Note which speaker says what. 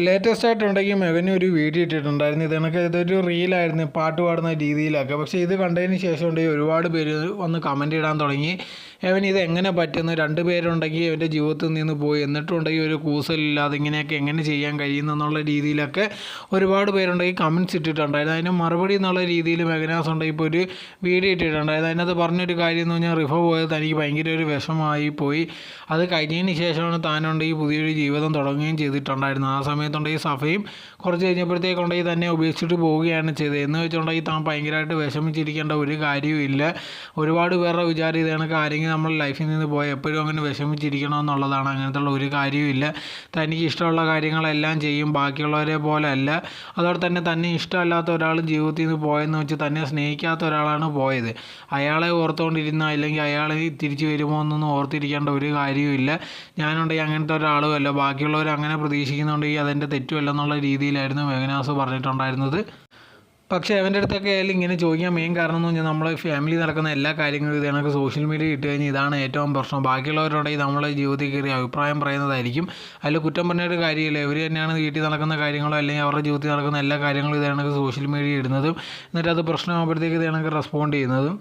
Speaker 1: Latest ആയിട്ടുണ്ടെങ്കിൽ മെവന് ഒരു video ഇട്ടിട്ടുണ്ടായിരുന്നു. ഇതൊരു റീലായിരുന്നു, പാട്ട് പാടുന്ന രീതിയിലൊക്കെ. പക്ഷേ ഇത് കണ്ടതിന് ശേഷം ഉണ്ടെങ്കിൽ ഒരുപാട് പേര് വന്ന് കമൻറ്റ് ഇടാൻ തുടങ്ങി. അവൻ ഇത് എങ്ങനെ പറ്റുന്നു, 2 പേരുണ്ടെങ്കിൽ അവൻ്റെ ജീവിതത്തിൽ നിന്ന് പോയി, എന്നിട്ടുണ്ടെങ്കിൽ ഒരു കൂസലില്ലാതെ ഇങ്ങനെയൊക്കെ എങ്ങനെ ചെയ്യാൻ കഴിയുന്നു എന്നുള്ള രീതിയിലൊക്കെ ഒരുപാട് പേരുണ്ടെങ്കിൽ കമൻറ്റ്സ് ഇട്ടിട്ടുണ്ടായിരുന്നു. അതിന് മറുപടി എന്നുള്ള രീതിയിൽ മെഗനാസ് ഉണ്ടെങ്കിൽ ഇപ്പോൾ ഒരു വീഡിയോ ഇട്ടിട്ടുണ്ടായിരുന്നു. അതിനകത്ത് പറഞ്ഞൊരു കാര്യം എന്ന് പറഞ്ഞാൽ റിഫ പോയത് തനിക്ക് ഭയങ്കര ഒരു വിഷമമായി പോയി. അത് കഴിഞ്ഞതിന് ശേഷമാണ് താനുണ്ടെങ്കിൽ പുതിയൊരു ജീവിതം തുടങ്ങുകയും ചെയ്തിട്ടുണ്ടായിരുന്നു. ആ സമയത്തുണ്ടെങ്കിൽ സഫയും കുറച്ച് കഴിഞ്ഞപ്പോഴത്തേക്കുണ്ടെങ്കിൽ തന്നെ ഉപേക്ഷിച്ചിട്ട് പോവുകയാണ് ചെയ്തത്. എന്ന് വെച്ചിട്ടുണ്ടെങ്കിൽ താൻ ഭയങ്കരമായിട്ട് വിഷമിച്ചിരിക്കേണ്ട ഒരു കാര്യവും ഇല്ല. ഒരുപാട് പേരുടെ വിചാരം ഇത് കണക്ക് ആരെങ്കിലും നമ്മൾ ലൈഫിൽ നിന്ന് പോയി എപ്പോഴും അങ്ങനെ വിഷമിച്ചിരിക്കണമെന്നുള്ളതാണ്. അങ്ങനത്തുള്ള ഒരു കാര്യവും ഇല്ല. തനിക്ക് ഇഷ്ടമുള്ള കാര്യങ്ങളെല്ലാം ചെയ്യും, ബാക്കിയുള്ളവരെ പോലെ അല്ല. അതോടെ തന്നെ ഇഷ്ടമല്ലാത്ത ഒരാൾ ജീവിതത്തിൽ നിന്ന് പോയെന്ന് വെച്ച് തന്നെ സ്നേഹിക്കാത്ത ഒരാളാണ് പോയത്. അയാളെ ഓർത്തുകൊണ്ടിരുന്ന അല്ലെങ്കിൽ അയാൾ തിരിച്ചു വരുമോ എന്നൊന്നും ഓർത്തിരിക്കേണ്ട ഒരു കാര്യവും ഇല്ല. ഞാനുണ്ടെങ്കിൽ അങ്ങനത്തെ ഒരാളുമല്ല. ബാക്കിയുള്ളവർ അങ്ങനെ പ്രതീക്ഷിക്കുന്നുണ്ടെങ്കിൽ അതെൻ്റെ തെറ്റുമല്ല എന്നുള്ള രീതിയിലായിരുന്നു മെഗനാസ് പറഞ്ഞിട്ടുണ്ടായിരുന്നത്. പക്ഷേ അവൻ്റെ അടുത്തൊക്കെ ആയാലും ഇങ്ങനെ ചോദിക്കാൻ മെയിൻ കാരണം എന്ന് പറഞ്ഞാൽ നമ്മളെ ഫാമിലി നടക്കുന്ന എല്ലാ കാര്യങ്ങളും ഇത് കണക്ക് സോഷ്യൽ മീഡിയ ഇട്ട് കഴിഞ്ഞാൽ ഇതാണ് ഏറ്റവും പ്രശ്നം. ബാക്കിയുള്ളവരുണ്ടെങ്കിൽ നമ്മളെ ജീവിതത്തിൽ കയറി അഭിപ്രായം പറയുന്നതായിരിക്കും. അതിൽ കുറ്റം പറഞ്ഞൊരു കാര്യമില്ല. ഇവർ തന്നെയാണ് വീട്ടിൽ നടക്കുന്ന കാര്യങ്ങളോ അല്ലെങ്കിൽ അവരുടെ ജീവിതത്തിൽ നടക്കുന്ന എല്ലാ കാര്യങ്ങളും ഇത് കണക്ക് സോഷ്യൽ മീഡിയ ഇടുന്നതും എന്നിട്ട് അത് പ്രശ്നമാകുമ്പോഴത്തേക്ക് ഇത് കണക്ക് റെസ്പോണ്ട് ചെയ്യുന്നതും.